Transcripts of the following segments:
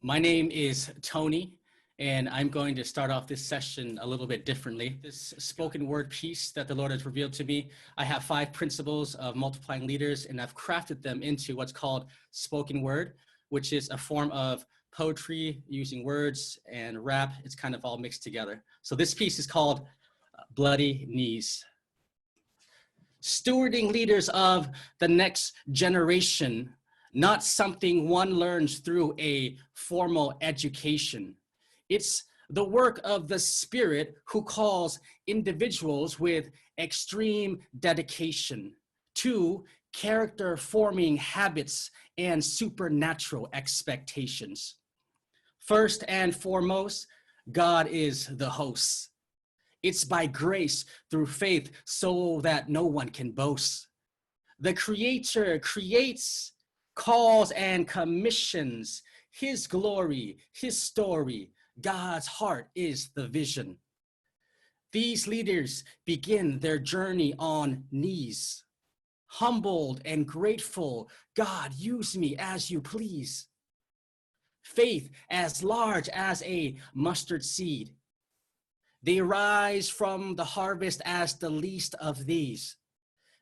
My name is Tony, and I'm going to start off this session a little bit differently. This spoken word piece that the Lord has revealed to me, I have 5 principles of multiplying leaders, and I've crafted them into what's called spoken word, which is a form of poetry using words and rap. It's kind of all mixed together. So this piece is called Bloody Knees. Stewarding leaders of the next generation, not something one learns through a formal education. It's the work of the Spirit who calls individuals with extreme dedication to character-forming habits and supernatural expectations. First and foremost, God is the host. It's by grace through faith so that no one can boast. The Creator creates, calls, and commissions His glory, His story. God's heart is the vision. These leaders begin their journey on knees, humbled and grateful. God, use me as you please. Faith as large as a mustard seed. They rise from the harvest as the least of these.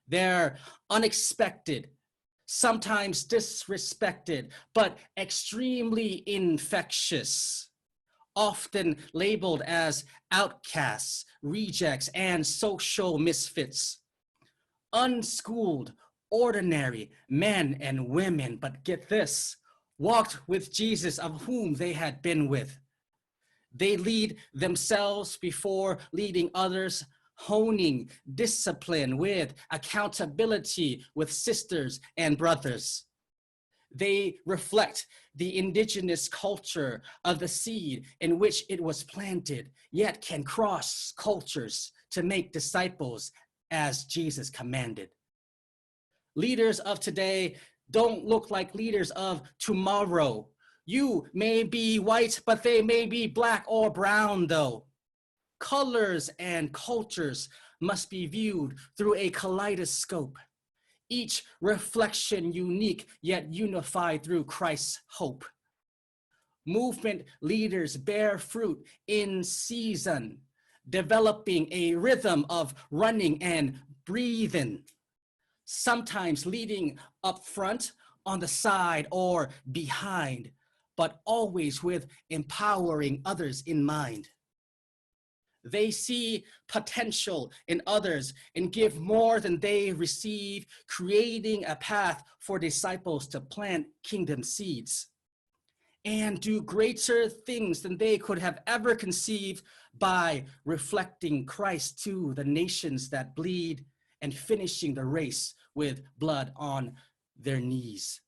They're unexpected, sometimes disrespected, but extremely infectious, often labeled as outcasts, rejects, and social misfits. Unschooled, ordinary men and women, but get this, walked with Jesus, of whom they had been with. They lead themselves before leading others, honing discipline with accountability with sisters and brothers. They reflect the indigenous culture of the seed in which it was planted, yet can cross cultures to make disciples as Jesus commanded. Leaders of today don't look like leaders of tomorrow. You may be white, but they may be black or brown though. Colors and cultures must be viewed through a kaleidoscope, each reflection unique yet unified through Christ's hope. Movement leaders bear fruit in season, developing a rhythm of running and breathing, sometimes leading up front, on the side, or behind, but always with empowering others in mind. They see potential in others and give more than they receive, creating a path for disciples to plant kingdom seeds and do greater things than they could have ever conceived by reflecting Christ to the nations that bleed and finishing the race with blood on their knees.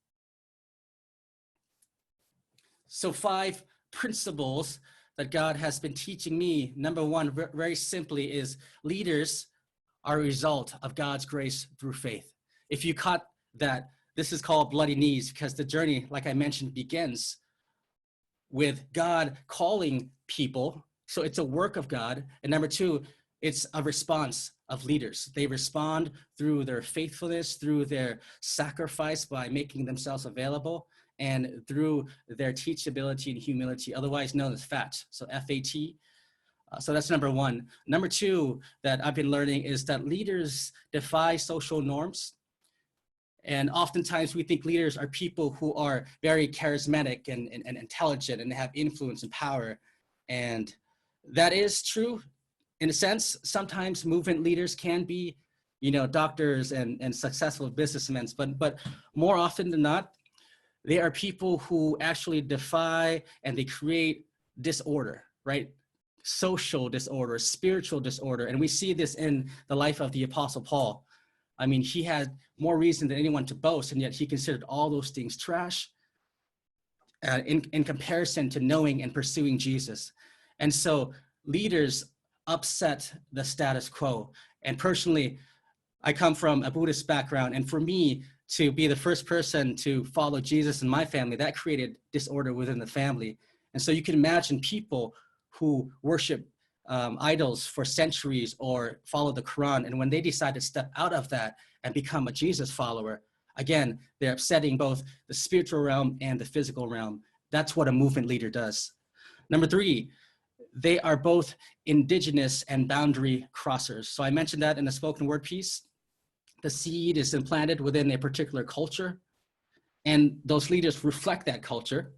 So 5 principles that God has been teaching me. Number 1, very simply, is leaders are a result of God's grace through faith. If you caught that, this is called bloody knees because the journey, like I mentioned, begins with God calling people. So it's a work of God. And number 2, it's a response of leaders. They respond through their faithfulness, through their sacrifice by making themselves available, and through their teachability and humility, otherwise known as FAT, so F-A-T. So that's number 1. Number 2 that I've been learning is that leaders defy social norms. And oftentimes we think leaders are people who are very charismatic and intelligent and have influence and power. And that is true in a sense. Sometimes movement leaders can be, doctors and successful businessmen, but more often than not, they are people who actually defy and they create disorder, right? Social disorder, spiritual disorder. And we see this in the life of the Apostle Paul. I mean, he had more reason than anyone to boast, and yet he considered all those things trash in comparison to knowing and pursuing Jesus. And so leaders upset the status quo. And personally, I come from a Buddhist background, and for me, to be the first person to follow Jesus in my family, that created disorder within the family. And so you can imagine people who worship idols for centuries or follow the Quran, and when they decide to step out of that and become a Jesus follower, again, they're upsetting both the spiritual realm and the physical realm. That's what a movement leader does. Number three, they are both indigenous and boundary crossers. So I mentioned that in the spoken word piece. The seed is implanted within a particular culture, and those leaders reflect that culture,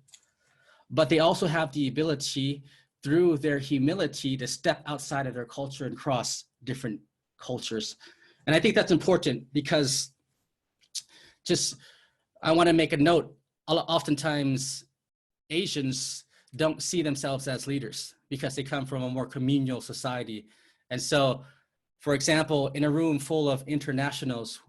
but they also have the ability through their humility to step outside of their culture and cross different cultures. And I think that's important because I want to make a note. Oftentimes, Asians don't see themselves as leaders because they come from a more communal society. And so, for example, in a room full of internationals,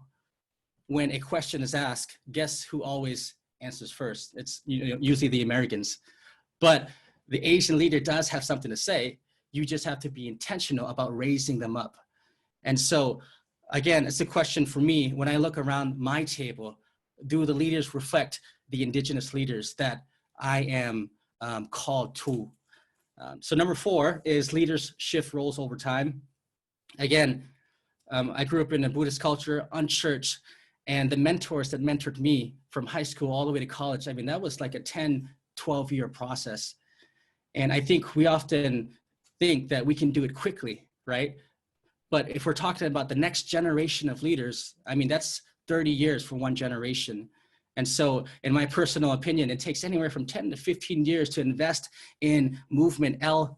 when a question is asked, guess who always answers first? It's usually the Americans. But the Asian leader does have something to say. You just have to be intentional about raising them up. And so, again, it's a question for me. When I look around my table, do the leaders reflect the indigenous leaders that I am called to? So number four is leaders shift roles over time. Again, I grew up in a Buddhist culture, unchurched, and the mentors that mentored me from high school all the way to college, I mean, that was like a 10, 12-year process. And I think we often think that we can do it quickly, right? But if we're talking about the next generation of leaders, I mean, that's 30 years for one generation. And so in my personal opinion, it takes anywhere from 10 to 15 years to invest in movement L3,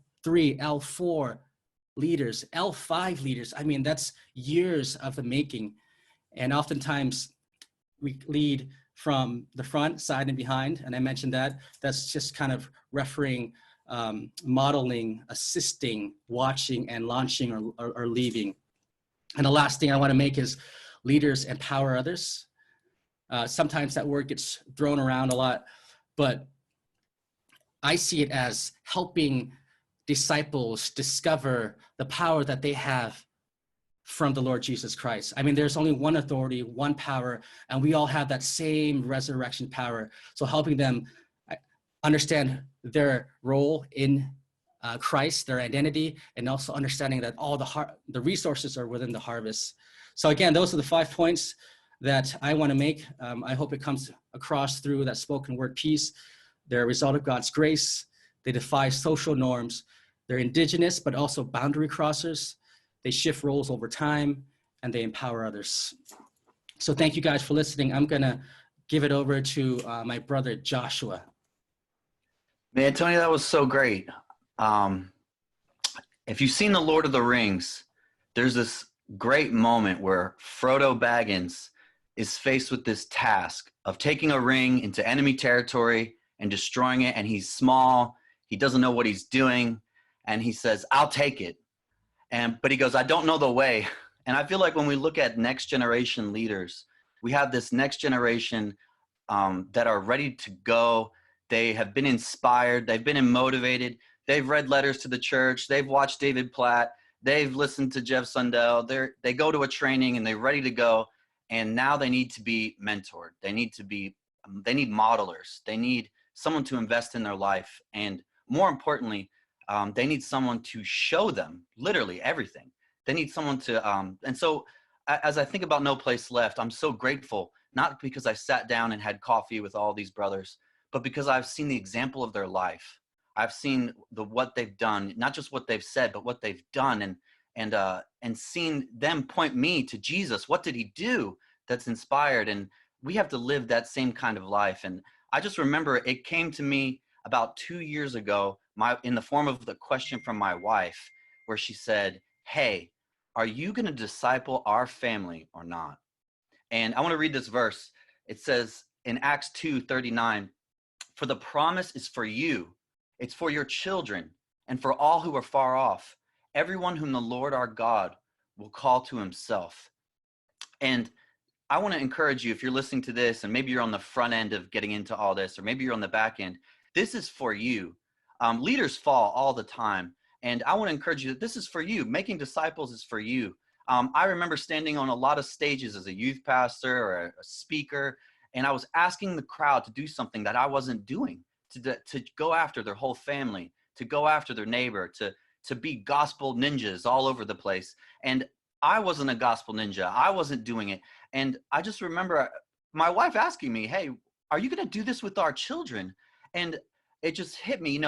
L4 leaders, L5 leaders. I mean, that's years of the making. And oftentimes we lead from the front, side, and behind. And I mentioned that. That's just kind of referring, modeling, assisting, watching, and launching or leaving. And the last thing I want to make is leaders empower others. Sometimes that word gets thrown around a lot, but I see it as helping disciples discover the power that they have from the Lord Jesus Christ. I mean, there's only one authority, one power, and we all have that same resurrection power. So helping them understand their role in Christ, their identity, and also understanding that all the resources are within the harvest. So again, those are the 5 points that I want to make. I hope it comes across through that spoken word piece. They're a result of God's grace. They defy social norms. They're indigenous, but also boundary crossers. They shift roles over time, and they empower others. So thank you guys for listening. I'm going to give it over to my brother, Joshua. Man, Tony, that was so great. If you've seen The Lord of the Rings, there's this great moment where Frodo Baggins is faced with this task of taking a ring into enemy territory and destroying it. And he's small. He doesn't know what he's doing. And he says, I'll take it. But he goes, I don't know the way. And I feel like when we look at next generation leaders, we have this next generation that are ready to go. They have been inspired. They've been motivated. They've read letters to the church. They've watched David Platt. They've listened to Jeff Sundell. They go to a training and they're ready to go. And now they need to be mentored. They need modelers. They need someone to invest in their life. And more importantly, they need someone to show them literally everything. They need someone to, and so as I think about No Place Left, I'm so grateful, not because I sat down and had coffee with all these brothers, but because I've seen the example of their life. I've seen what they've done, not just what they've said, but what they've done, and seen them point me to Jesus. What did he do that's inspired? And we have to live that same kind of life. And I just remember it came to me about 2 years ago, in the form of the question from my wife, where she said, hey, are you going to disciple our family or not? And I want to read this verse. It says in Acts 2:39, for the promise is for you. It's for your children and for all who are far off, everyone whom the Lord our God will call to himself. And I want to encourage you, if you're listening to this and maybe you're on the front end of getting into all this, or maybe you're on the back end, this is for you. Leaders fall all the time. And I want to encourage you that this is for you. Making disciples is for you. I remember standing on a lot of stages as a youth pastor or a speaker, and I was asking the crowd to do something that I wasn't doing, to go after their whole family, to go after their neighbor, to be gospel ninjas all over the place. And I wasn't a gospel ninja. I wasn't doing it. And I just remember my wife asking me, hey, are you going to do this with our children? And it just hit me,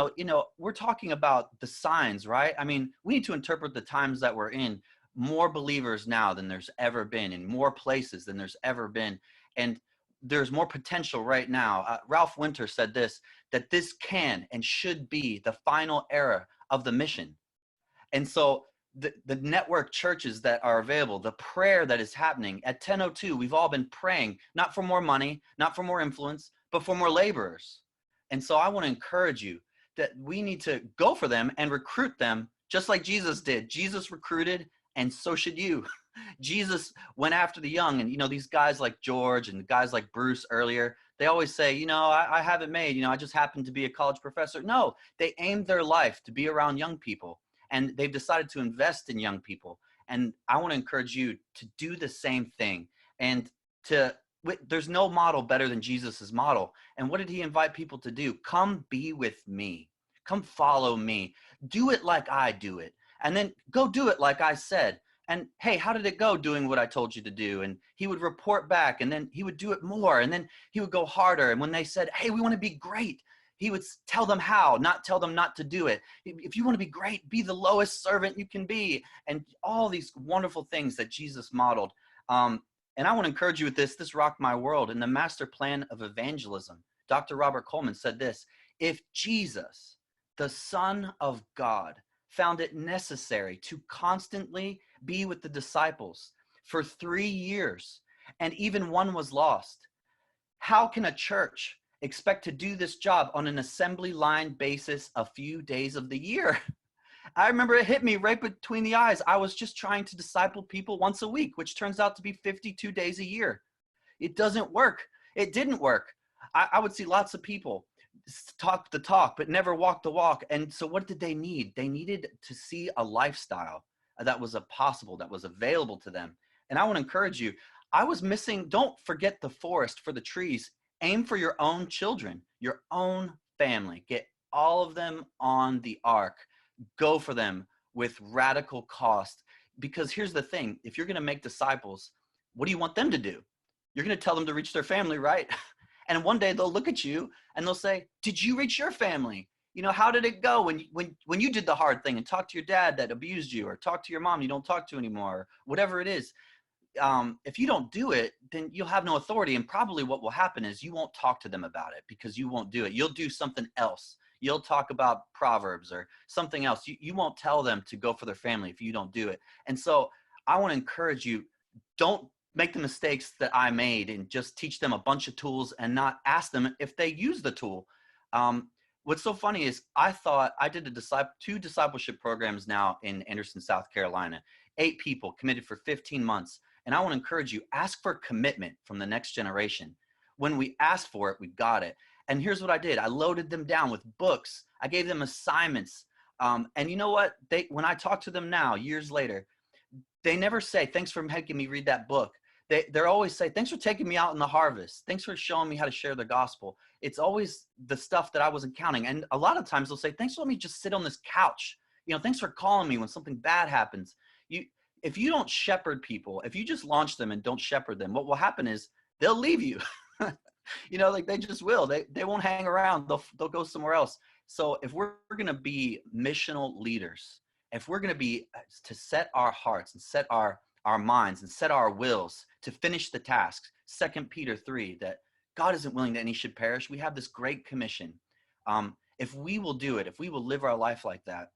we're talking about the signs, right? I mean, we need to interpret the times that we're in. More believers now than there's ever been, in more places than there's ever been. And there's more potential right now. Ralph Winter said this, that this can and should be the final era of the mission. And so the network churches that are available, the prayer that is happening at 10:02, we've all been praying, not for more money, not for more influence, but for more laborers. And so I want to encourage you that we need to go for them and recruit them just like Jesus did. Jesus recruited, and so should you. Jesus went after the young, and these guys like George and guys like Bruce earlier, they always say, I haven't made, I just happened to be a college professor. No, they aimed their life to be around young people, and they've decided to invest in young people. And I want to encourage you to do the same thing. And there's no model better than Jesus's model. And what did he invite people to do? Come be with me. Come follow me. Do it like I do it. And then go do it like I said. And hey, how did it go doing what I told you to do? And he would report back, and then he would do it more, and then he would go harder. And when they said, hey, we want to be great, he would tell them how, not tell them not to do it. If you want to be great, be the lowest servant you can be. And all these wonderful things that Jesus modeled. And I want to encourage you with this rocked my world. In the master plan of evangelism, Dr. Robert Coleman said this: if Jesus, the Son of God, found it necessary to constantly be with the disciples for 3 years, and even one was lost, how can a church expect to do this job on an assembly line basis a few days of the year? I remember it hit me right between the eyes. I was just trying to disciple people once a week, which turns out to be 52 days a year. It doesn't work. It didn't work. I would see lots of people talk the talk, but never walk the walk. And so what did they need? They needed to see a lifestyle that was possible, that was available to them. And I want to encourage you. I was missing, don't forget the forest for the trees. Aim for your own children, your own family. Get all of them on the ark. Go for them with radical cost. Because here's the thing, if you're going to make disciples, what do you want them to do? You're going to tell them to reach their family, right? And one day they'll look at you and they'll say, did you reach your family? How did it go when you did the hard thing and talked to your dad that abused you, or talk to your mom you don't talk to anymore, or whatever it is? If you don't do it, then you'll have no authority. And probably what will happen is you won't talk to them about it because you won't do it. You'll do something else. You'll talk about Proverbs or something else. You won't tell them to go for their family if you don't do it. And so I want to encourage you, don't make the mistakes that I made and just teach them a bunch of tools and not ask them if they use the tool. What's so funny is I did two discipleship programs now in Anderson, South Carolina, 8 people committed for 15 months. And I want to encourage you, ask for commitment from the next generation. When we asked for it, we got it. And here's what I did. I loaded them down with books. I gave them assignments. And you know what? When I talk to them now, years later, they never say, thanks for making me read that book. They're always say, thanks for taking me out in the harvest. Thanks for showing me how to share the gospel. It's always the stuff that I wasn't counting. And a lot of times they'll say, thanks for letting me just sit on this couch. Thanks for calling me when something bad happens. If you don't shepherd people, if you just launch them and don't shepherd them, what will happen is they'll leave you. Like they just will. They won't hang around. They'll go somewhere else. So if we're going to be missional leaders, if we're going to set our hearts and set our minds and set our wills to finish the tasks, 2 Peter 3, that God isn't willing that any should perish. We have this great commission. If we will do it, if we will live our life like that,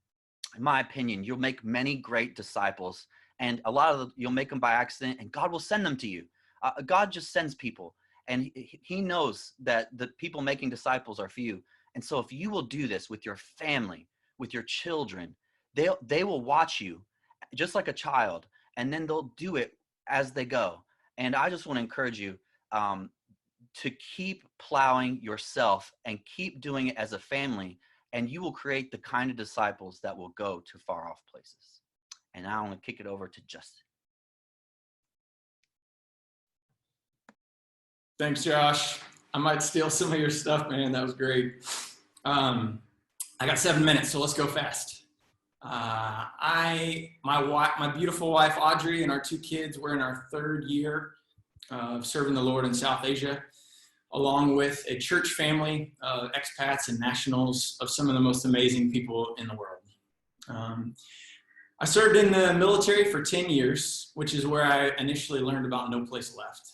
in my opinion, you'll make many great disciples, and a lot of you'll make them by accident, and God will send them to you. God just sends people, and he knows that the people making disciples are few. And so if you will do this with your family, with your children, they will watch you just like a child, and then they'll do it as they go. And I just want to encourage you to keep plowing yourself and keep doing it as a family, and you will create the kind of disciples that will go to far off places. And now I want to kick it over to Justin. Thanks, Josh. I might steal some of your stuff, man. That was great. I got 7 minutes, so let's go fast. My beautiful wife, Audrey, and our 2 kids, we're in our 3rd year of serving the Lord in South Asia. along with a church family of expats and nationals of some of the most amazing people in the world. I served in the military for 10 years, which is where I initially learned about No Place Left.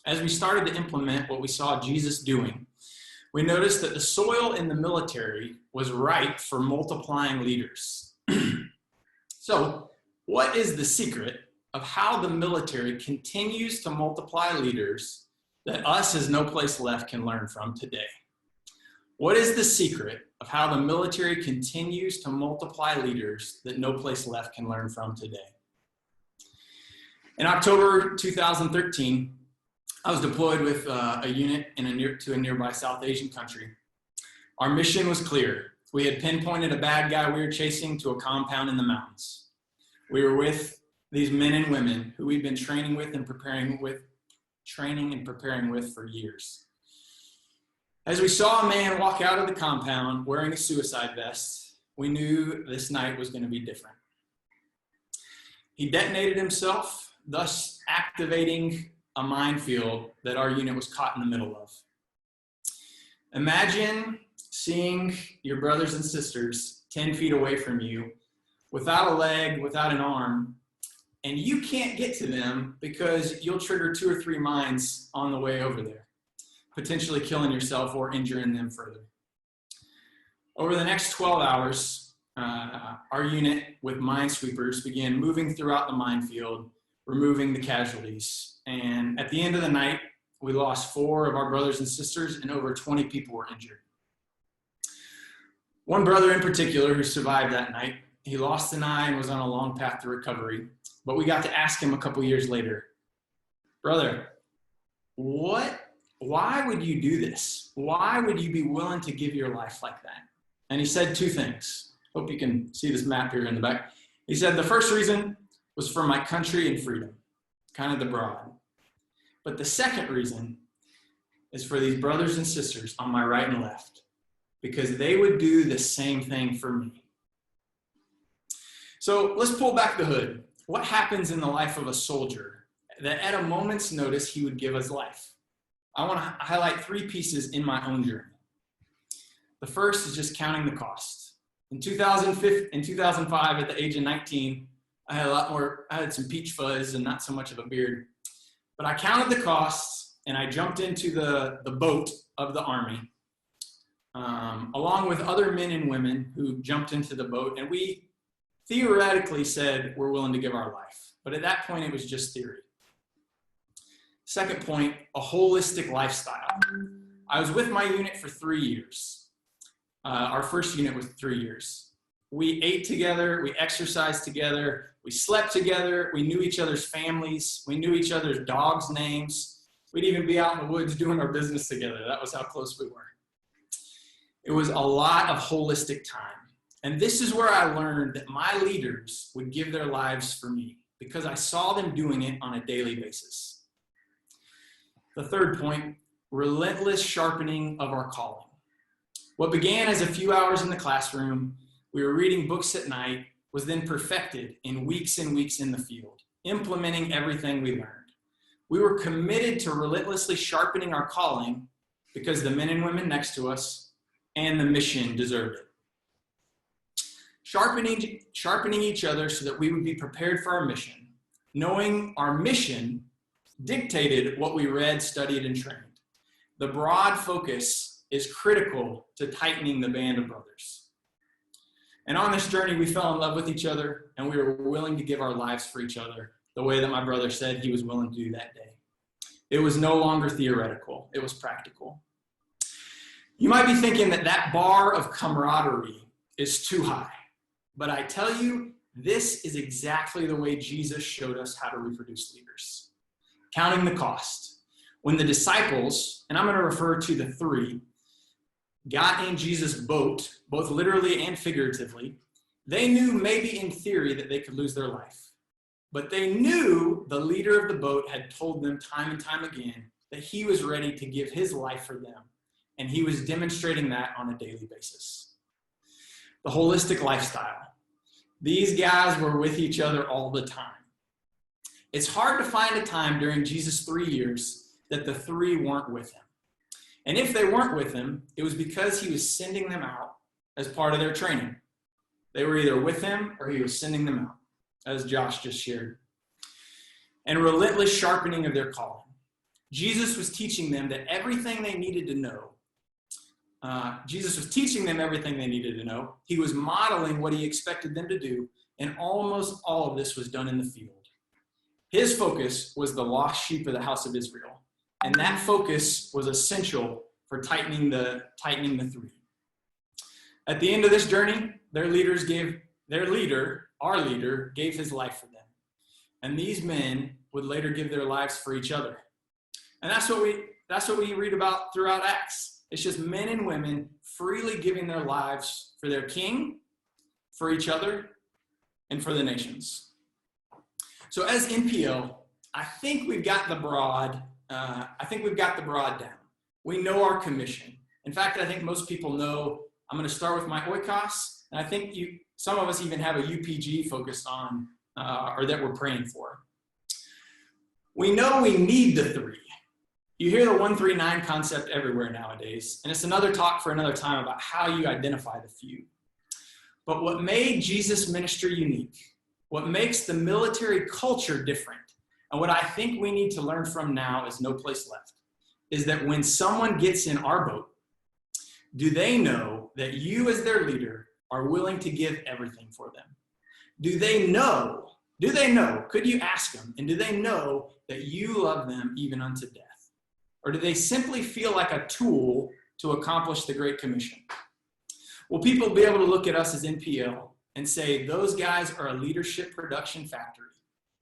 As we started to implement what we saw Jesus doing, we noticed that the soil in the military was ripe for multiplying leaders. So, what is the secret of how the military continues to multiply leaders that us as No Place Left can learn from today? What is the secret of how the military continues to multiply leaders that No Place Left can learn from today? In October 2013, I was deployed with a unit to a nearby South Asian country. Our mission was clear. We had pinpointed a bad guy we were chasing to a compound in the mountains. We were with these men and women who we'd been training and preparing with for years. As we saw a man walk out of the compound wearing a suicide vest, we knew this night was going to be different. He detonated himself, thus activating a minefield that our unit was caught in the middle of. Imagine seeing your brothers and sisters 10 feet away from you, without a leg, without an arm, and you can't get to them because you'll trigger 2 or 3 mines on the way over there, potentially killing yourself or injuring them further. Over the next 12 hours, our unit with minesweepers began moving throughout the minefield, removing the casualties. And at the end of the night, we lost 4 of our brothers and sisters, and over 20 people were injured. One brother in particular who survived that night, he lost an eye and was on a long path to recovery. But we got to ask him a couple years later, brother, why would you do this? Why would you be willing to give your life like that? And he said 2 things. Hope you can see this map here in the back. He said the first reason was for my country and freedom, kind of the broad. But the second reason is for these brothers and sisters on my right and left, because they would do the same thing for me. So let's pull back the hood. What happens in the life of a soldier that at a moment's notice he would give his life? I want to highlight 3 pieces in my own journey. The first is just counting the cost. In 2005, at the age of 19, I had some peach fuzz and not so much of a beard. But I counted the costs and I jumped into the boat of the Army, along with other men and women who jumped into the boat, and we theoretically said we're willing to give our life. But at that point, it was just theory. Second point, a holistic lifestyle. I was with my unit for 3 years. Our first unit was 3 years. We ate together, we exercised together, we slept together, we knew each other's families, we knew each other's dogs' names. We'd even be out in the woods doing our business together. That was how close we were. It was a lot of holistic time. And this is where I learned that my leaders would give their lives for me, because I saw them doing it on a daily basis. The third point, relentless sharpening of our calling. What began as a few hours in the classroom, we were reading books at night, was then perfected in weeks and weeks in the field, implementing everything we learned. We were committed to relentlessly sharpening our calling because the men and women next to us and the mission deserved it. Sharpening each other so that we would be prepared for our mission, knowing our mission dictated what we read, studied, and trained. The broad focus is critical to tightening the band of brothers. And on this journey, we fell in love with each other, and we were willing to give our lives for each other the way that my brother said he was willing to do that day. It was no longer theoretical, it was practical. You might be thinking that that bar of camaraderie is too high. But I tell you, this is exactly the way Jesus showed us how to reproduce leaders. Counting the cost. When the disciples, and I'm going to refer to the 3, got in Jesus' boat, both literally and figuratively, they knew maybe in theory that they could lose their life. But they knew the leader of the boat had told them time and time again that he was ready to give his life for them. And he was demonstrating that on a daily basis. The holistic lifestyle. These guys were with each other all the time. It's hard to find a time during Jesus' 3 years that the 3 weren't with him. And if they weren't with him, it was because he was sending them out as part of their training. They were either with him or he was sending them out, as Josh just shared. And relentless sharpening of their calling. Jesus was teaching them that everything they needed to know. Jesus was teaching them everything they needed to know. He was modeling what he expected them to do, and almost all of this was done in the field. His focus was the lost sheep of the house of Israel, and that focus was essential for tightening the three. At the end of this journey, our leader gave his life for them. And these men would later give their lives for each other. And that's what we read about throughout Acts. It's just men and women freely giving their lives for their king, for each other, and for the nations. So as NPL, I think we've got the broad down. We know our commission. In fact, I think most people know I'm going to start with my oikos, and I think some of us even have a UPG focused on, or that we're praying for. We know we need the three. You hear the 139 concept everywhere nowadays, and it's another talk for another time about how you identify the few. But what made Jesus' ministry unique, what makes the military culture different, and what I think we need to learn from now is no place left, is that when someone gets in our boat, do they know that you as their leader are willing to give everything for them? Do they know, could you ask them, and do they know that you love them even unto death? Or do they simply feel like a tool to accomplish the Great Commission? Will people be able to look at us as NPL and say, those guys are a leadership production factory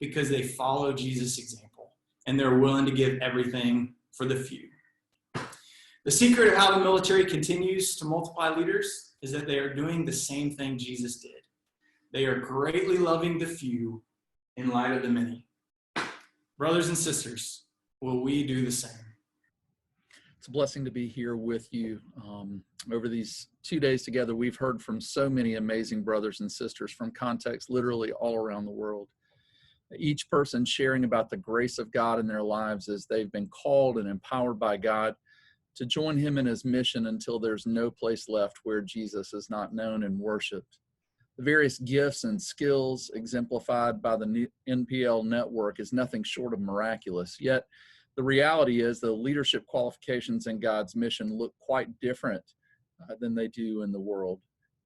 because they follow Jesus' example and they're willing to give everything for the few? The secret of how the military continues to multiply leaders is that they are doing the same thing Jesus did. They are greatly loving the few in light of the many. Brothers and sisters, will we do the same? It's a blessing to be here with you. Over these 2 days together, we've heard from so many amazing brothers and sisters from contexts literally all around the world. Each person sharing about the grace of God in their lives as they've been called and empowered by God to join him in his mission until there's no place left where Jesus is not known and worshiped. The various gifts and skills exemplified by the NPL network is nothing short of miraculous. Yet the reality is the leadership qualifications in God's mission look quite different than they do in the world.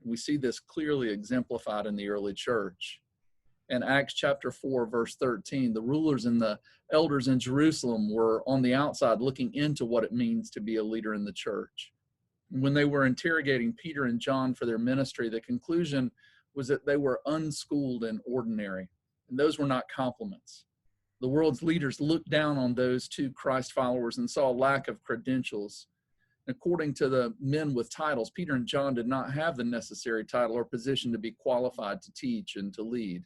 We see this clearly exemplified in the early church. In Acts chapter 4, verse 13, the rulers and the elders in Jerusalem were on the outside looking into what it means to be a leader in the church. When they were interrogating Peter and John for their ministry, the conclusion was that they were unschooled and ordinary, and those were not compliments. The world's leaders looked down on those two Christ followers and saw a lack of credentials. According to the men with titles, Peter and John did not have the necessary title or position to be qualified to teach and to lead.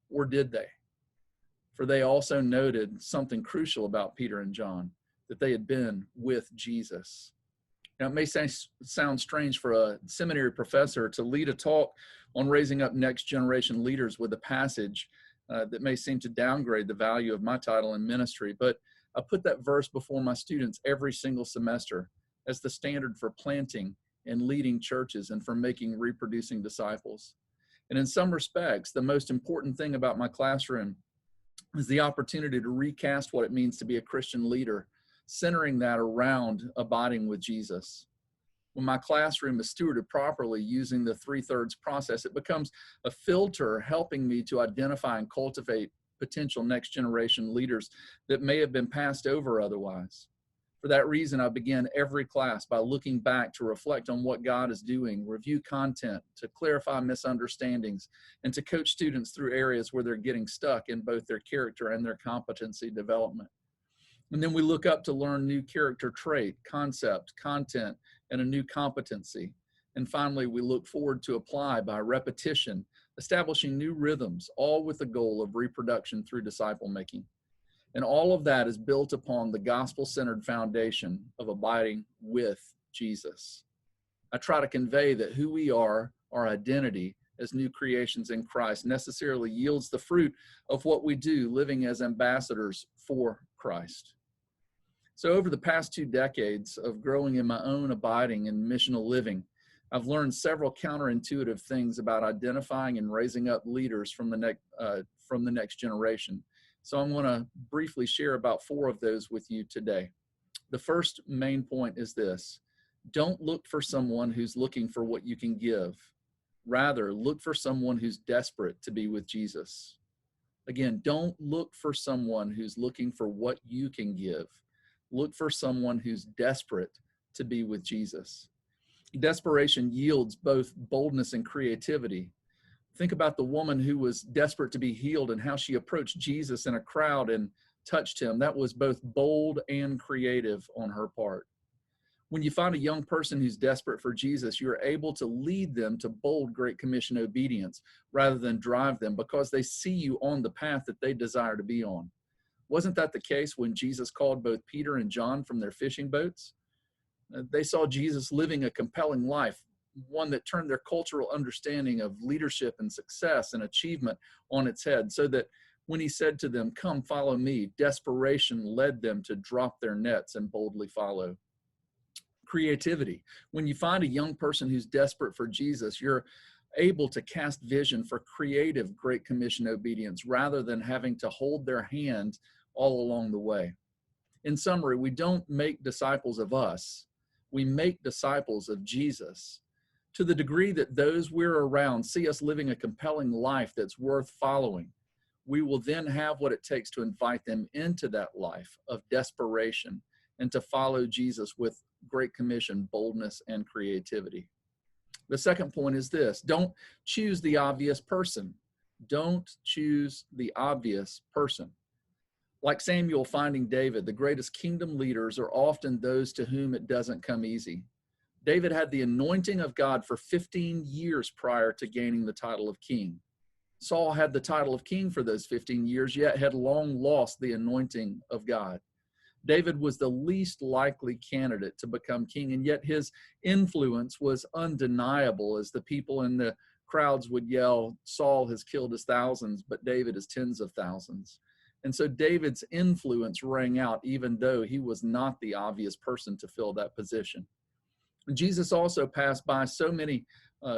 Or did they? For they also noted something crucial about Peter and John, that they had been with Jesus. Now, it may sound strange for a seminary professor to lead a talk on raising up next generation leaders with a passage that may seem to downgrade the value of my title in ministry, but I put that verse before my students every single semester as the standard for planting and leading churches and for making reproducing disciples. And in some respects, the most important thing about my classroom is the opportunity to recast what it means to be a Christian leader, centering that around abiding with Jesus. When my classroom is stewarded properly using the 3/3 process, it becomes a filter helping me to identify and cultivate potential next generation leaders that may have been passed over otherwise. For that reason, I begin every class by looking back to reflect on what God is doing, review content, to clarify misunderstandings, and to coach students through areas where they're getting stuck in both their character and their competency development. And then we look up to learn new character trait, concept, content, and a new competency. And finally, we look forward to apply by repetition, establishing new rhythms, all with the goal of reproduction through disciple making. And all of that is built upon the gospel-centered foundation of abiding with Jesus. I try to convey that who we are, our identity as new creations in Christ, necessarily yields the fruit of what we do, living as ambassadors for Christ. So over the past 2 decades of growing in my own abiding and missional living, I've learned several counterintuitive things about identifying and raising up leaders from the next generation. So I'm going to briefly share about 4 of those with you today. The first main point is this: don't look for someone who's looking for what you can give. Rather, look for someone who's desperate to be with Jesus. Again, don't look for someone who's looking for what you can give. Look for someone who's desperate to be with Jesus. Desperation yields both boldness and creativity. Think about the woman who was desperate to be healed and how she approached Jesus in a crowd and touched him. That was both bold and creative on her part. When you find a young person who's desperate for Jesus, you're able to lead them to bold Great Commission obedience rather than drive them, because they see you on the path that they desire to be on. Wasn't that the case when Jesus called both Peter and John from their fishing boats? They saw Jesus living a compelling life, one that turned their cultural understanding of leadership and success and achievement on its head, so that when he said to them, "Come, follow me," desperation led them to drop their nets and boldly follow. Creativity. When you find a young person who's desperate for Jesus, you're able to cast vision for creative Great Commission obedience rather than having to hold their hand all along the way. In summary, we don't make disciples of us. We make disciples of Jesus. To the degree that those we're around see us living a compelling life that's worth following, we will then have what it takes to invite them into that life of desperation and to follow Jesus with Great Commission boldness and creativity. The second point is this: don't choose the obvious person. Don't choose the obvious person. Like Samuel finding David, the greatest kingdom leaders are often those to whom it doesn't come easy. David had the anointing of God for 15 years prior to gaining the title of king. Saul had the title of king for those 15 years, yet had long lost the anointing of God. David was the least likely candidate to become king, and yet his influence was undeniable as the people in the crowds would yell, "Saul has killed his thousands, but David his tens of thousands." And so David's influence rang out even though he was not the obvious person to fill that position. And Jesus also passed by so many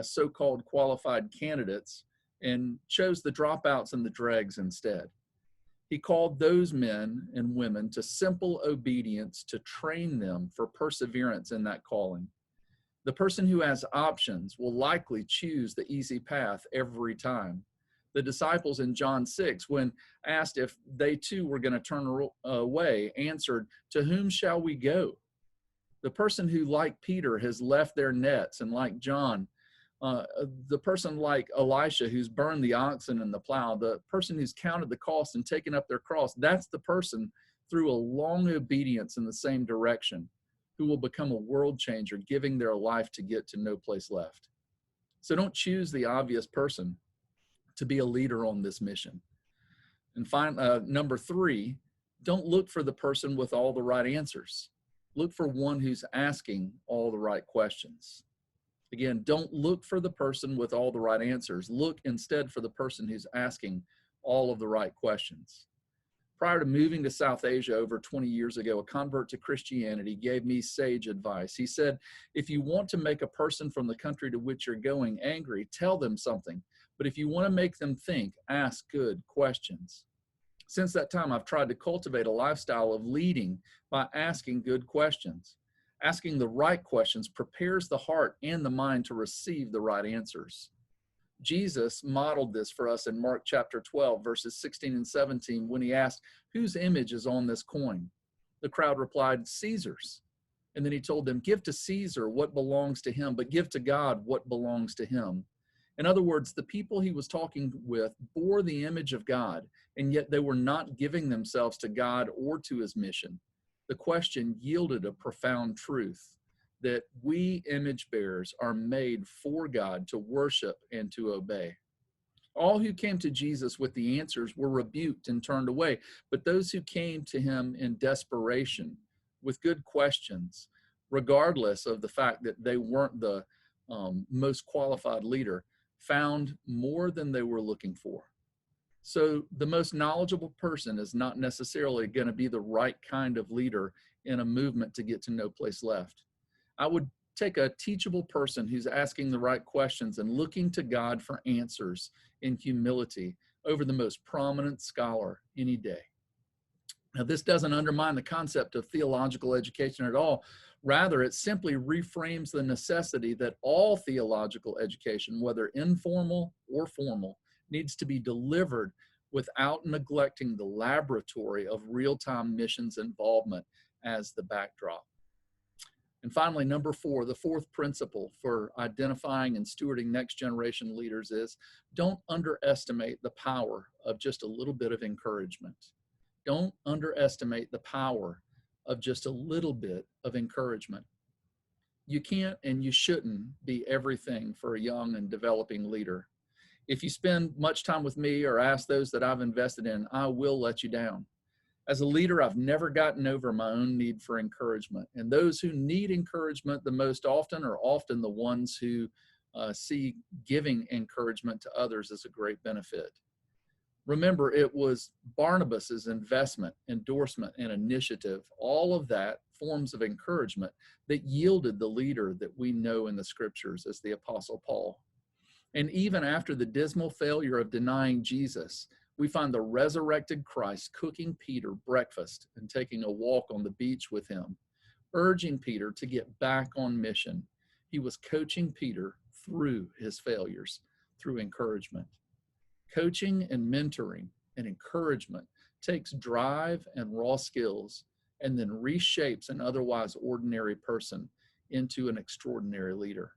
so-called qualified candidates and chose the dropouts and the dregs instead. He called those men and women to simple obedience to train them for perseverance in that calling. The person who has options will likely choose the easy path every time. The disciples in John 6, when asked if they too were going to turn away, answered, "To whom shall we go?" The person who, like Peter, has left their nets, and like John, the person like Elisha who's burned the oxen and the plow, the person who's counted the cost and taken up their cross, that's the person through a long obedience in the same direction who will become a world changer, giving their life to get to no place left. So don't choose the obvious person to be a leader on this mission. And number 3, don't look for the person with all the right answers. Look for one who's asking all the right questions. Again, don't look for the person with all the right answers. Look instead for the person who's asking all of the right questions. Prior to moving to South Asia over 20 years ago, a convert to Christianity gave me sage advice. He said, if you want to make a person from the country to which you're going angry, tell them something. But if you want to make them think, ask good questions. Since that time, I've tried to cultivate a lifestyle of leading by asking good questions. Asking the right questions prepares the heart and the mind to receive the right answers. Jesus modeled this for us in Mark chapter 12, verses 16 and 17, when he asked, whose image is on this coin? The crowd replied, Caesar's. And then he told them, give to Caesar what belongs to him, but give to God what belongs to him. In other words, the people he was talking with bore the image of God, and yet they were not giving themselves to God or to his mission. The question yielded a profound truth that we image bearers are made for God to worship and to obey. All who came to Jesus with the answers were rebuked and turned away, but those who came to him in desperation with good questions, regardless of the fact that they weren't the most qualified leader, found more than they were looking for. So the most knowledgeable person is not necessarily going to be the right kind of leader in a movement to get to no place left. I would take a teachable person who's asking the right questions and looking to God for answers in humility over the most prominent scholar any day. Now, this doesn't undermine the concept of theological education at all. Rather, it simply reframes the necessity that all theological education, whether informal or formal, needs to be delivered without neglecting the laboratory of real-time missions involvement as the backdrop. And finally, number 4, the fourth principle for identifying and stewarding next generation leaders is don't underestimate the power of just a little bit of encouragement. Don't underestimate the power of just a little bit of encouragement. You can't and you shouldn't be everything for a young and developing leader. If you spend much time with me or ask those that I've invested in, I will let you down. As a leader, I've never gotten over my own need for encouragement. And those who need encouragement the most often are often the ones who see giving encouragement to others as a great benefit. Remember, it was Barnabas's investment, endorsement, and initiative, all of that forms of encouragement that yielded the leader that we know in the scriptures as the Apostle Paul. And even after the dismal failure of denying Jesus, we find the resurrected Christ cooking Peter breakfast and taking a walk on the beach with him, urging Peter to get back on mission. He was coaching Peter through his failures, through encouragement. Coaching and mentoring and encouragement takes drive and raw skills and then reshapes an otherwise ordinary person into an extraordinary leader.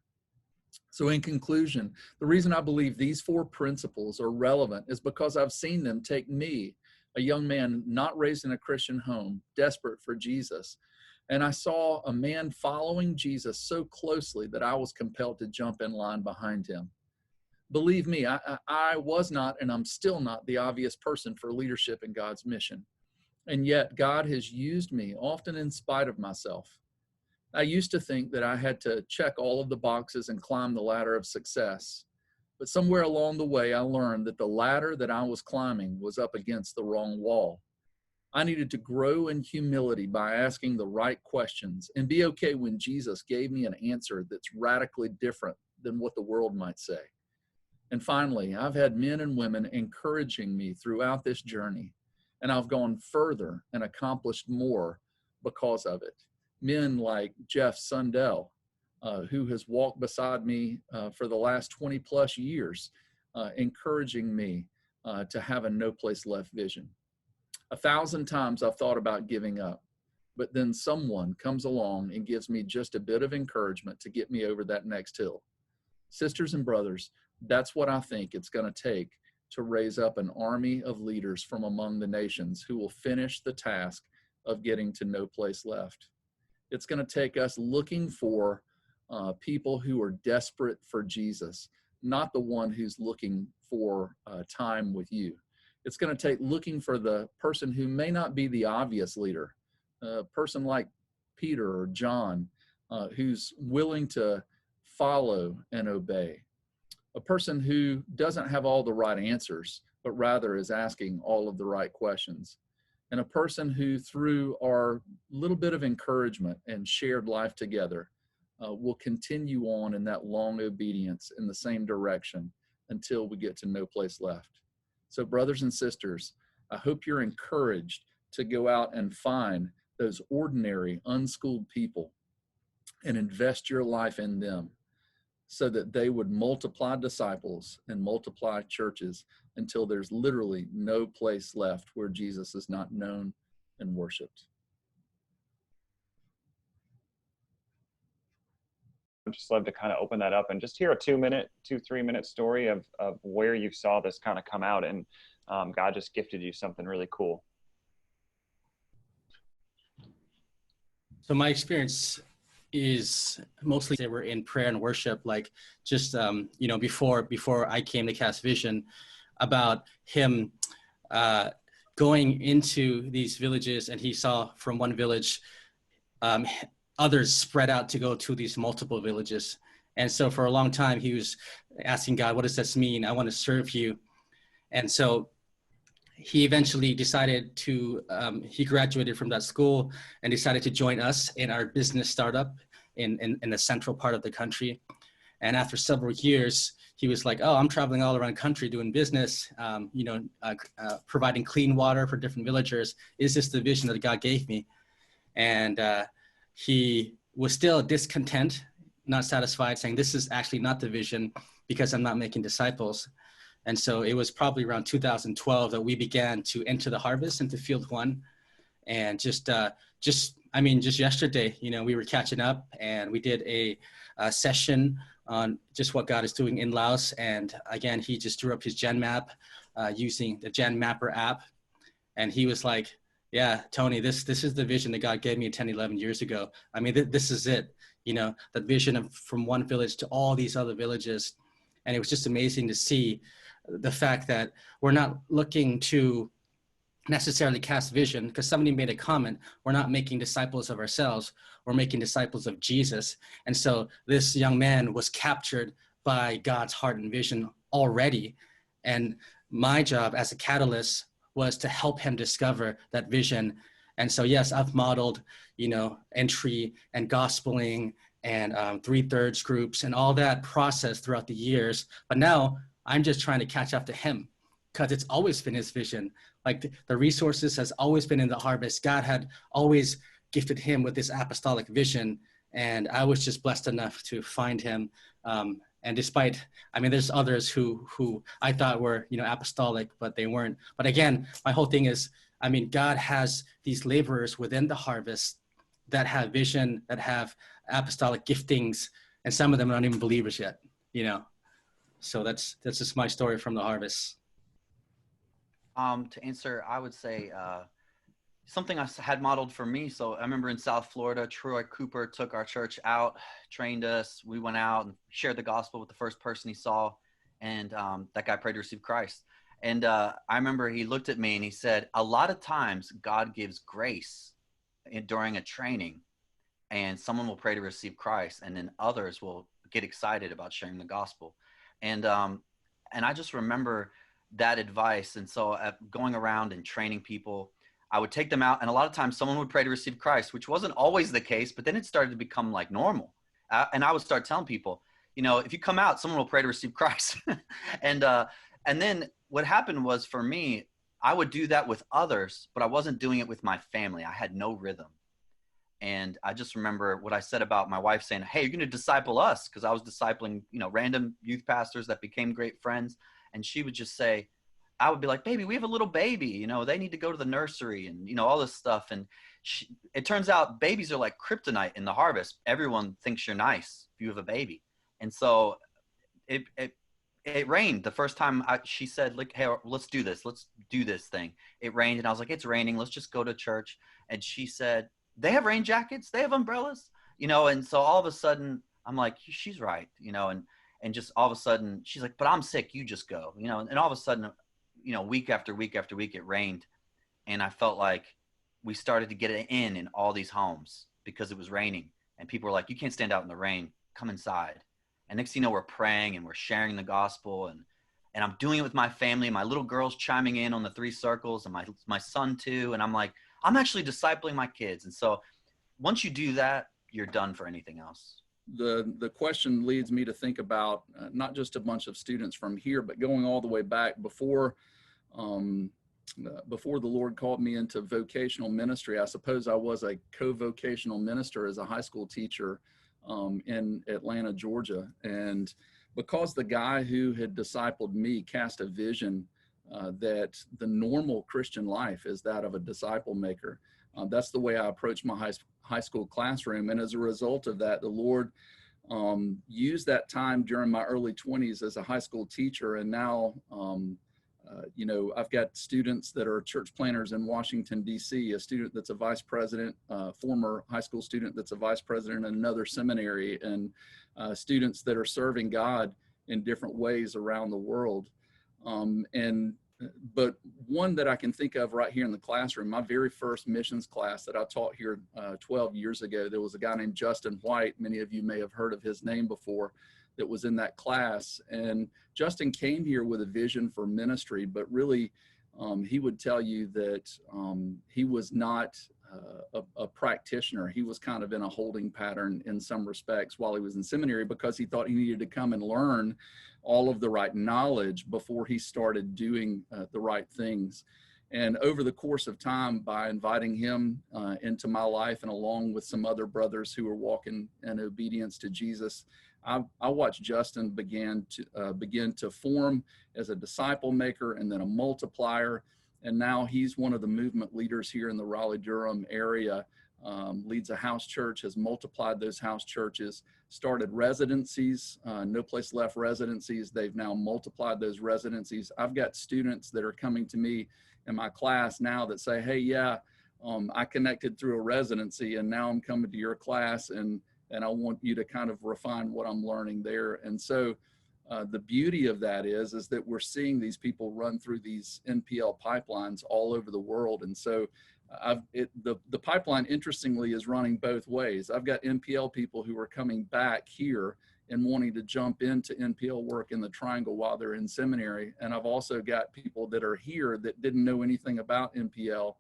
So in conclusion, the reason I believe these 4 principles are relevant is because I've seen them take me, a young man not raised in a Christian home, desperate for Jesus, and I saw a man following Jesus so closely that I was compelled to jump in line behind him. Believe me, I was not, and I'm still not, the obvious person for leadership in God's mission. And yet God has used me, often in spite of myself. I used to think that I had to check all of the boxes and climb the ladder of success. But somewhere along the way, I learned that the ladder that I was climbing was up against the wrong wall. I needed to grow in humility by asking the right questions and be okay when Jesus gave me an answer that's radically different than what the world might say. And finally, I've had men and women encouraging me throughout this journey, and I've gone further and accomplished more because of it. Men like Jeff Sundell, who has walked beside me for the last 20 plus years, encouraging me to have a no place left vision. 1,000 times I've thought about giving up, but then someone comes along and gives me just a bit of encouragement to get me over that next hill. Sisters and brothers, that's what I think it's going to take to raise up an army of leaders from among the nations who will finish the task of getting to no place left. It's going to take us looking for people who are desperate for Jesus, not the one who's looking for time with you. It's going to take looking for the person who may not be the obvious leader, a person like Peter or John, who's willing to follow and obey. A person who doesn't have all the right answers, but rather is asking all of the right questions. And a person who, through our little bit of encouragement and shared life together, will continue on in that long obedience in the same direction until we get to no place left. So brothers and sisters, I hope you're encouraged to go out and find those ordinary, unschooled people and invest your life in them, so that they would multiply disciples and multiply churches until there's literally no place left where Jesus is not known and worshiped. I'd just love to kind of open that up and just hear a 2-3-minute story of where you saw this kind of come out and God just gifted you something really cool. So my experience is mostly they were in prayer and worship, like just, before I came to Cast Vision, about him going into these villages, and he saw from one village, others spread out to go to these multiple villages. And so for a long time, he was asking God, what does this mean? I want to serve you. And so he eventually decided to, he graduated from that school and decided to join us in our business startup in the central part of the country. And after several years, he was like, oh, I'm traveling all around the country doing business, providing clean water for different villagers. Is this the vision that God gave me? And he was still discontent, not satisfied, saying, this is actually not the vision because I'm not making disciples. And so it was probably around 2012 that we began to enter the harvest into Field 1. And just yesterday, we were catching up and we did a session on just what God is doing in Laos. And again, he just drew up his Gen Map using the Gen Mapper app. And he was like, yeah, Tony, this is the vision that God gave me 10, 11 years ago. I mean, this is it, the vision of from one village to all these other villages. And it was just amazing to see the fact that we're not looking to necessarily cast vision, because somebody made a comment, we're not making disciples of ourselves, we're making disciples of Jesus. And so this young man was captured by God's heart and vision already. And my job as a catalyst was to help him discover that vision. And so, yes, I've modeled, entry and gospeling and 3/3 groups and all that process throughout the years. But now I'm just trying to catch up to him because it's always been his vision. Like the resources has always been in the harvest. God had always gifted him with this apostolic vision. And I was just blessed enough to find him. And despite, there's others who I thought were, apostolic, but they weren't. But again, my whole thing is, God has these laborers within the harvest that have vision, that have apostolic giftings, and some of them aren't even believers yet, So that's just my story from the harvest. To answer, I would say something I had modeled for me. So I remember in South Florida, Troy Cooper took our church out, trained us. We went out and shared the gospel with the first person he saw. And that guy prayed to receive Christ. And I remember he looked at me and he said, a lot of times God gives grace during a training and someone will pray to receive Christ. And then others will get excited about sharing the gospel. And I just remember that advice. And so going around and training people, I would take them out, and a lot of times someone would pray to receive Christ, which wasn't always the case, but then it started to become like normal. And I would start telling people, if you come out, someone will pray to receive Christ. And then what happened was, for me, I would do that with others, but I wasn't doing it with my family. I had no rhythm. And I just remember what I said about my wife saying, hey, you're going to disciple us, because I was discipling, random youth pastors that became great friends. And she would just say, I would be like, baby, we have a little baby, they need to go to the nursery and, all this stuff. And it turns out babies are like kryptonite in the harvest. Everyone thinks you're nice if you have a baby. And so it rained the first time she said, like, hey, let's do this. Let's do this thing. It rained. And I was like, it's raining. Let's just go to church. And she said, they have rain jackets. They have umbrellas, and so all of a sudden I'm like, she's right, and just all of a sudden she's like, but I'm sick. You just go, and all of a sudden, week after week after week, it rained. And I felt like we started to get it in all these homes because it was raining. And people were like, you can't stand out in the rain, come inside. And next thing you know, we're praying and we're sharing the gospel. And I'm doing it with my family. My little girl's chiming in on the 3 circles, and my son too. And I'm like, I'm actually discipling my kids. And so once you do that, you're done for anything else. The question leads me to think about not just a bunch of students from here, but going all the way back before the Lord called me into vocational ministry. I suppose I was a co-vocational minister as a high school teacher in Atlanta, Georgia. And because the guy who had discipled me cast a vision that the normal Christian life is that of a disciple maker. That's the way I approach my high school classroom. And as a result of that, the Lord used that time during my early 20s as a high school teacher. And now, I've got students that are church planners in Washington, D.C., a student that's a vice president, former high school student that's a vice president in another seminary, and students that are serving God in different ways around the world. But one that I can think of right here in the classroom, my very first missions class that I taught here 12 years ago, there was a guy named Justin White. Many of you may have heard of his name before, that was in that class. And Justin came here with a vision for ministry, but really he would tell you that he was not a practitioner. He was kind of in a holding pattern in some respects while he was in seminary, because he thought he needed to come and learn all of the right knowledge before he started doing the right things. And over the course of time, by inviting him into my life, and along with some other brothers who were walking in obedience to Jesus, I watched Justin begin to form as a disciple maker and then a multiplier. And now he's one of the movement leaders here in the Raleigh-Durham area, leads a house church, has multiplied those house churches, started residencies, No Place Left residencies. They've now multiplied those residencies. I've got students that are coming to me in my class now that say, hey, yeah, I connected through a residency and now I'm coming to your class, and I want you to kind of refine what I'm learning there. And so the beauty of that is that we're seeing these people run through these NPL pipelines all over the world. And so the pipeline, interestingly, is running both ways. I've got NPL people who are coming back here and wanting to jump into NPL work in the Triangle while they're in seminary. And I've also got people that are here that didn't know anything about NPL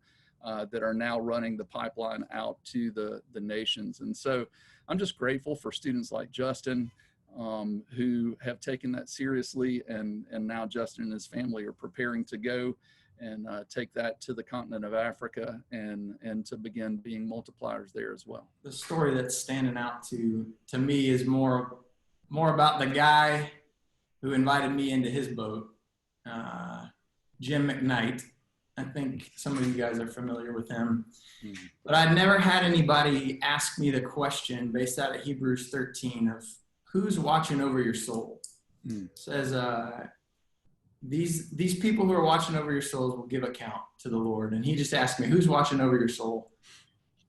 that are now running the pipeline out to the nations. And so I'm just grateful for students like Justin, who have taken that seriously, and now Justin and his family are preparing to go and take that to the continent of Africa and to begin being multipliers there as well. The story that's standing out to me is more about the guy who invited me into his boat, Jim McKnight. I think some of you guys are familiar with him. Mm-hmm. But I'd never had anybody ask me the question based out of Hebrews 13 of who's watching over your soul. Mm. It says, these people who are watching over your souls will give account to the Lord. And he just asked me, who's watching over your soul?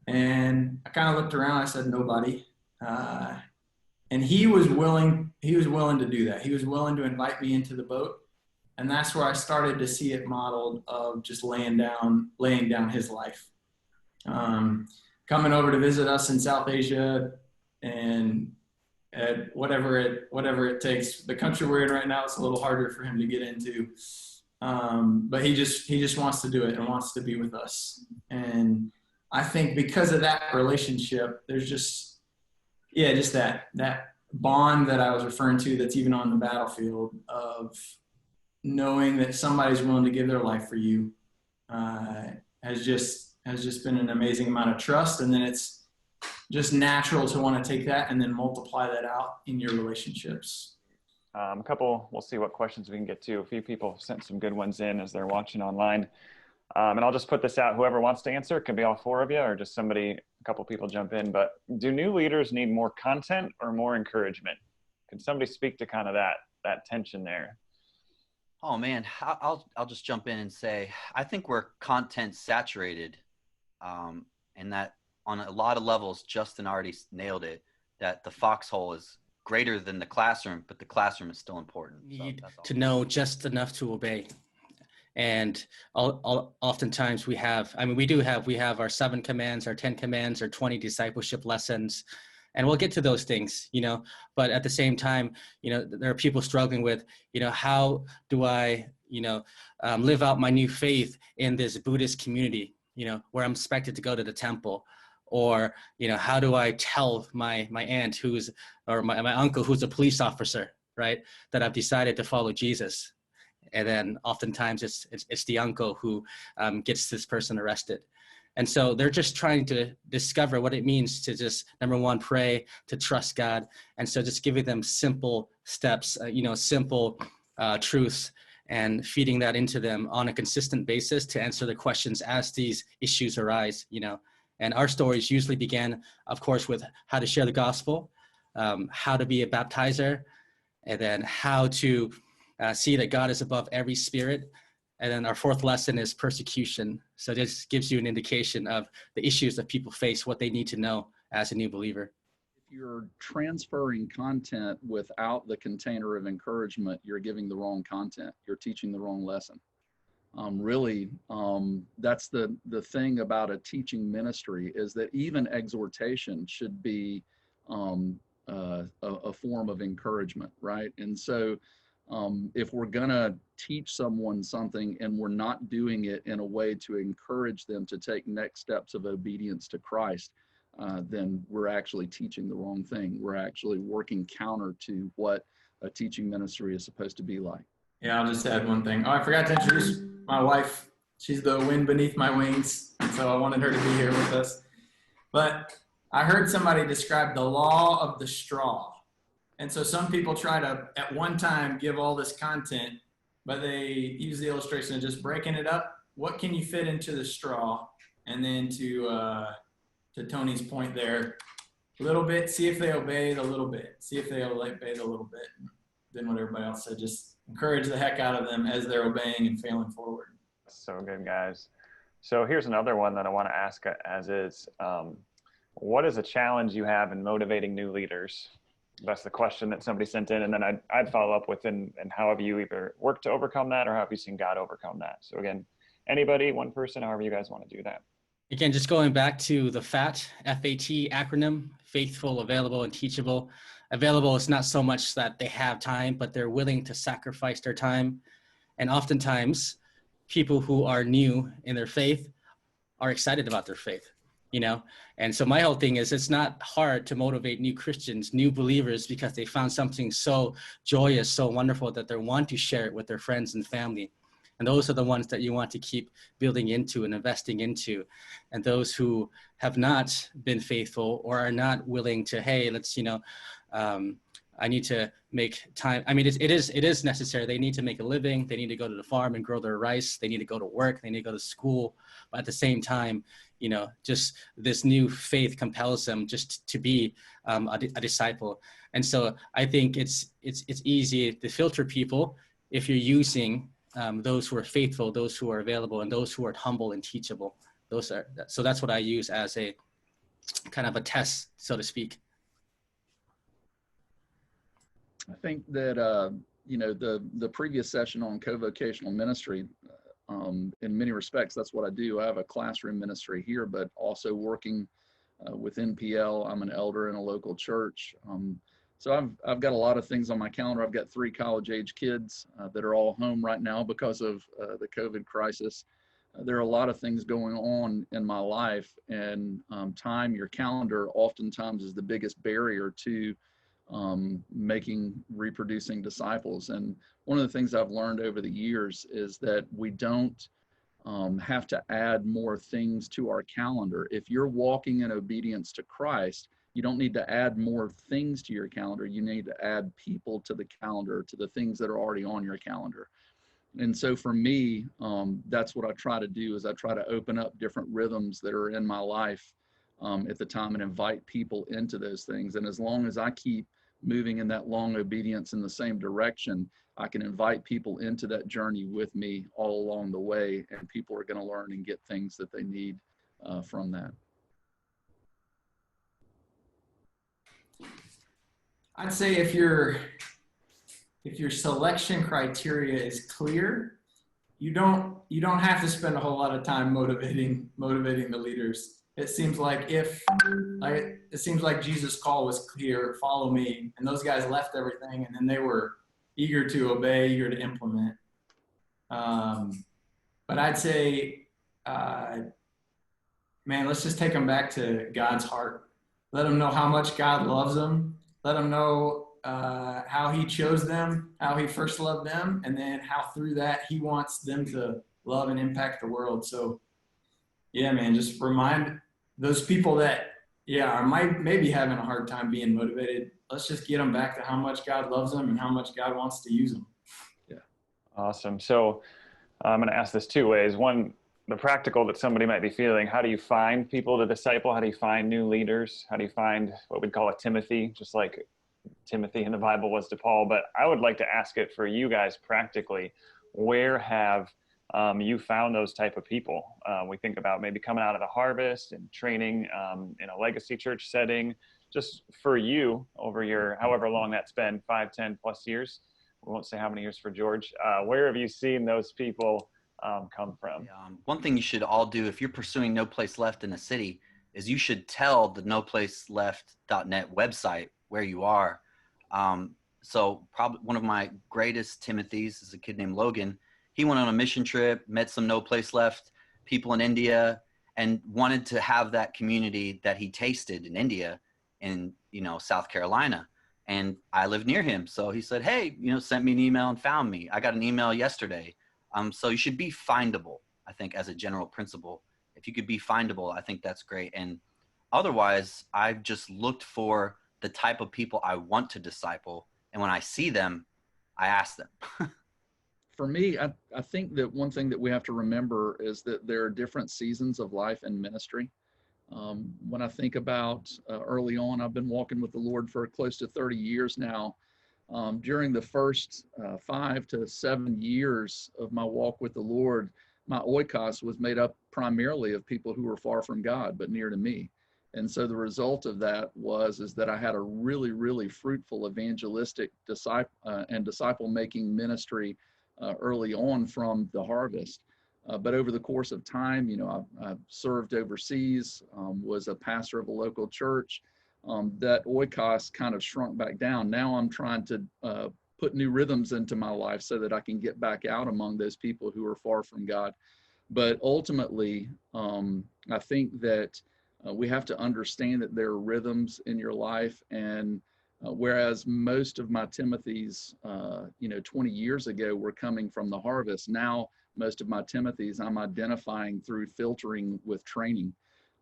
And I kind of looked around. I said, nobody. And he was willing to do that. He was willing to invite me into the boat. And that's where I started to see it modeled of just laying down his life. Coming over to visit us in South Asia, and whatever it takes. The country we're in right now, it's a little harder for him to get into. But he just wants to do it and wants to be with us. And I think because of that relationship, there's just that bond that I was referring to that's even on the battlefield of knowing that somebody's willing to give their life for you has just been an amazing amount of trust. And then it's just natural to want to take that and then multiply that out in your relationships. We'll see what questions we can get to. A few people have sent some good ones in as they're watching online. And I'll just put this out. Whoever wants to answer, it can be all four of you or just a couple people jump in. But do new leaders need more content or more encouragement? Can somebody speak to kind of that tension there? Oh man, I'll just jump in and say, I think we're content saturated, and that on a lot of levels, Justin already nailed it, that the foxhole is greater than the classroom, but the classroom is still important. You need to know just enough to obey. And oftentimes we have our 7 commands, our 10 commands, our 20 discipleship lessons. And we'll get to those things, but at the same time, there are people struggling with, how do I, live out my new faith in this Buddhist community, where I'm expected to go to the temple, or, how do I tell my aunt my uncle who's a police officer, right, that I've decided to follow Jesus. And then oftentimes it's the uncle who gets this person arrested. And so they're just trying to discover what it means to just, number one, pray, to trust God. And so just giving them simple steps, simple truths, and feeding that into them on a consistent basis to answer the questions as these issues arise, And our stories usually began, of course, with how to share the gospel, how to be a baptizer, and then how to see that God is above every spirit. And then our 4th lesson is persecution. So this gives you an indication of the issues that people face, what they need to know as a new believer. If you're transferring content without the container of encouragement, you're giving the wrong content. You're teaching the wrong lesson. That's the thing about a teaching ministry, is that even exhortation should be a form of encouragement, right? And so if we're gonna teach someone something and we're not doing it in a way to encourage them to take next steps of obedience to Christ, then we're actually teaching the wrong thing. We're actually working counter to what a teaching ministry is supposed to be like. Yeah, I'll just add one thing. Oh, I forgot to introduce my wife. She's the wind beneath my wings, and so I wanted her to be here with us. But I heard somebody describe the law of the straw. And so some people try to, at one time, give all this content, but they use the illustration of just breaking it up. What can you fit into the straw? And then to Tony's point there, a little bit, see if they obey the little bit. See if they obey the little bit. And then what everybody else said, just encourage the heck out of them as they're obeying and failing forward. So good, guys. So here's another one that I want to ask as is, what is a challenge you have in motivating new leaders? That's the question that somebody sent in. And then I'd follow up with, and how have you either worked to overcome that, or how have you seen God overcome that? So again, anybody, one person, however you guys want to do that. Again, just going back to the FAT, F-A-T acronym, faithful, available, and teachable. Available is not so much that they have time, but they're willing to sacrifice their time. And oftentimes, people who are new in their faith are excited about their faith, you know? And so my whole thing is, it's not hard to motivate new Christians, new believers, because they found something so joyous, so wonderful that they want to share it with their friends and family. And those are the ones that you want to keep building into and investing into. And those who have not been faithful or are not willing to, hey, let's, you know, I need to make time. I mean, it is necessary. They need to make a living. They need to go to the farm and grow their rice. They need to go to work. They need to go to school. But at the same time, you know, just this new faith compels them just to be a disciple. And so I think it's easy to filter people if you're using those who are faithful, those who are available, and those who are humble and teachable. So that's what I use as a kind of a test, so to speak. I think that, you know, the previous session on co-vocational ministry, in many respects, that's what I do. I have a classroom ministry here, but also working with NPL. I'm an elder in a local church. So I've got a lot of things on my calendar. I've got 3 college-age kids that are all home right now because of the COVID crisis. There are a lot of things going on in my life, and time, your calendar, oftentimes is the biggest barrier to reproducing disciples. And one of the things I've learned over the years is that we don't have to add more things to our calendar. If you're walking in obedience to Christ, you don't need to add more things to your calendar. You need to add people to the calendar, to the things that are already on your calendar. And so for me, that's what I try to do, is I try to open up different rhythms that are in my life at the time and invite people into those things. And as long as I keep moving in that long obedience in the same direction, I can invite people into that journey with me all along the way, and people are going to learn and get things that they need from that. I'd say if your selection criteria is clear, you don't have to spend a whole lot of time motivating the leaders. It seems like Jesus' call was clear, follow me, and those guys left everything, and then they were eager to obey, eager to implement. But I'd say, man, let's just take them back to God's heart. Let them know how much God loves them. Let them know how he chose them, how he first loved them, and then how through that he wants them to love and impact the world. So, yeah, man, just remind those people that, are maybe having a hard time being motivated. Let's just get them back to how much God loves them and how much God wants to use them. Yeah. Awesome. So I'm going to ask this 2 ways. One, the practical that somebody might be feeling. How do you find people to disciple? How do you find new leaders? How do you find what we'd call a Timothy, just like Timothy in the Bible was to Paul? But I would like to ask it for you guys practically. Where have you found those type of people? We think about maybe coming out of the harvest and training in a legacy church setting. Just for you, over your however long that's been, 5, 10 plus years. We won't say how many years for George. Where have you seen those people come from? One thing you should all do if you're pursuing No Place Left in a city is you should tell the noplaceleft.net website where you are. so probably one of my greatest Timothys is a kid named Logan. He went on a mission trip, met some No Place Left people in India, and wanted to have that community that he tasted in India in, South Carolina. And I live near him. So he said, hey, sent me an email and found me. I got an email yesterday. So you should be findable, I think, as a general principle. If you could be findable, I think that's great. And otherwise, I've just looked for the type of people I want to disciple. And when I see them, I ask them. For me, I think that one thing that we have to remember is that there are different seasons of life and ministry. When I think about early on, I've been walking with the Lord for close to 30 years now. During the first 5 to 7 years of my walk with the Lord, my oikos was made up primarily of people who were far from God, but near to me. And so the result of that is that I had a really, really fruitful evangelistic disciple-making ministry early on from the harvest. But over the course of time, I served overseas, was a pastor of a local church. That oikos kind of shrunk back down. Now I'm trying to put new rhythms into my life so that I can get back out among those people who are far from God. But ultimately, I think that we have to understand that there are rhythms in your life. And whereas most of my Timothys, 20 years ago were coming from the harvest, now most of my Timothys I'm identifying through filtering with training.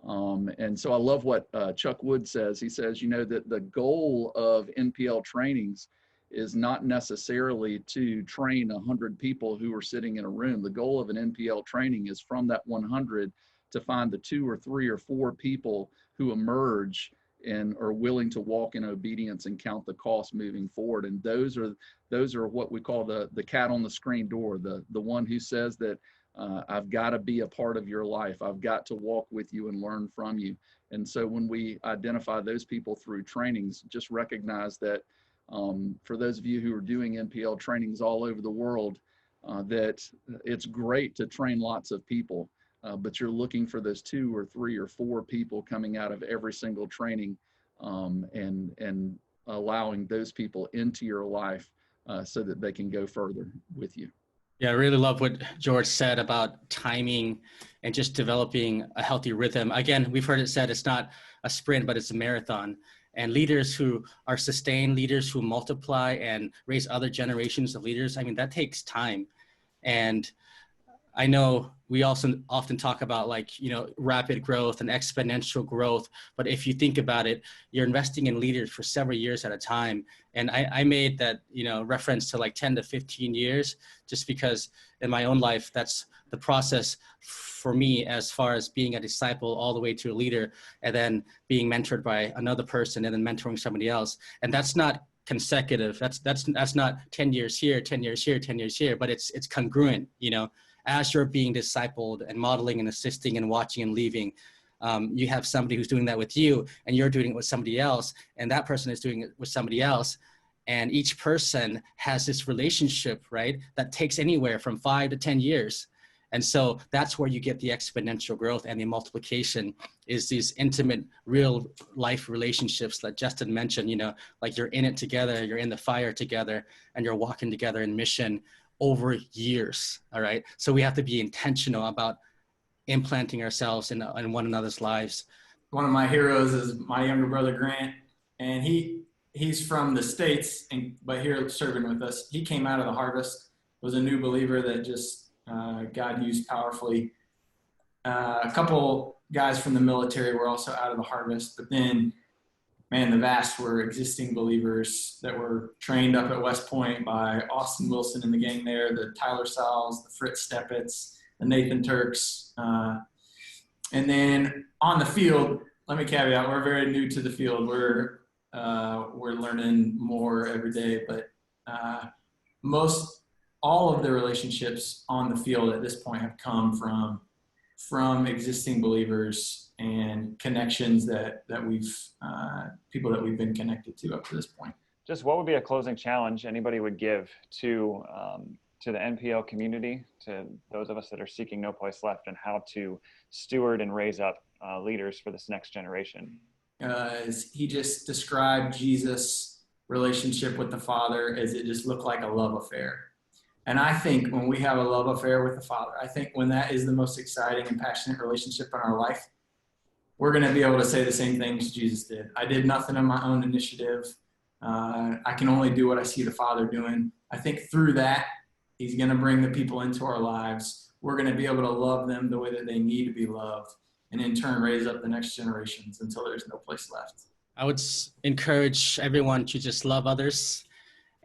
And so I love what Chuck Wood says. He says, that the goal of NPL trainings is not necessarily to train 100 people who are sitting in a room. The goal of an NPL training is from that 100 to find the 2 or 3 or 4 people who emerge and are willing to walk in obedience and count the cost moving forward. And those are what we call the cat on the screen door, the one who says that I've got to be a part of your life. I've got to walk with you and learn from you. And so when we identify those people through trainings, just recognize that for those of you who are doing NPL trainings all over the world, that it's great to train lots of people. But you're looking for those 2 or 3 or 4 people coming out of every single training, and allowing those people into your life so that they can go further with you. Yeah, I really love what George said about timing and just developing a healthy rhythm. Again, we've heard it said it's not a sprint, but it's a marathon. And leaders who are sustained, leaders who multiply and raise other generations of leaders, that takes time. And I know we also often talk about rapid growth and exponential growth, but if you think about it, you're investing in leaders for several years at a time. And I made that, reference to 10 to 15 years, just because in my own life, that's the process for me as far as being a disciple all the way to a leader, and then being mentored by another person and then mentoring somebody else. And that's not consecutive. That's not 10 years here, 10 years here, 10 years here, but it's congruent, as you're being discipled and modeling and assisting and watching and leaving. You have somebody who's doing that with you, and you're doing it with somebody else, and that person is doing it with somebody else. And each person has this relationship, right, that takes anywhere from 5 to 10 years. And so that's where you get the exponential growth and the multiplication, is these intimate, real life relationships that Justin mentioned, you're in it together, you're in the fire together, and you're walking together in mission over years. All right. So we have to be intentional about implanting ourselves in one another's lives. One of my heroes is my younger brother, Grant, and he's from the States, but here serving with us. He came out of the harvest, was a new believer that just God used powerfully. A couple guys from the military were also out of the harvest, but then, man, the vast were existing believers that were trained up at West Point by Austin Wilson and the gang there, the Tyler Salls, the Fritz Steppets, the Nathan Turks. And then on the field, let me caveat, we're very new to the field. We're learning more every day, but all of the relationships on the field at this point have come from existing believers and connections that we've people that we've been connected to up to this point. Just what would be a closing challenge anybody would give to the NPL community, to those of us that are seeking No Place Left, and how to steward and raise up leaders for this next generation? He just described Jesus relationship with the Father is it just looked like a love affair. And I think when we have a love affair with the Father, I think when that is the most exciting and passionate relationship in our life, we're going to be able to say the same things Jesus did. I did nothing on my own initiative. I can only do what I see the Father doing. I think through that, he's going to bring the people into our lives. We're going to be able to love them the way that they need to be loved, and in turn raise up the next generations until there's no place left. I would encourage everyone to just love others.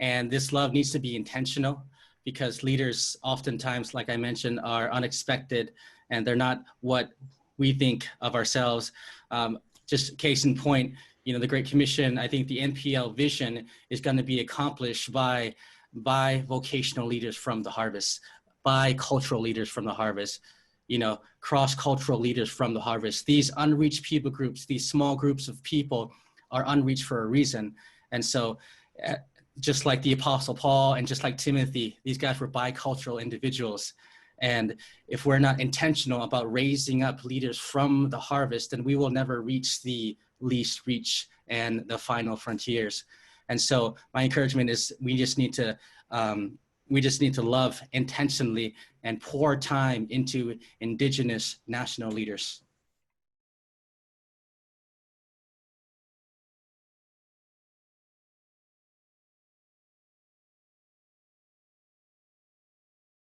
And this love needs to be intentional, because leaders oftentimes, like I mentioned, are unexpected and they're not what we think of ourselves. Just case in point, the Great Commission, I think the NPL vision is going to be accomplished by vocational leaders from the harvest, by cultural leaders from the harvest, cross-cultural leaders from the harvest. These unreached people groups, these small groups of people are unreached for a reason. And so just like the Apostle Paul and just like Timothy, these guys were bicultural individuals. And if we're not intentional about raising up leaders from the harvest, then we will never reach the least reach and the final frontiers. And so my encouragement is we just need to love intentionally and pour time into indigenous national leaders.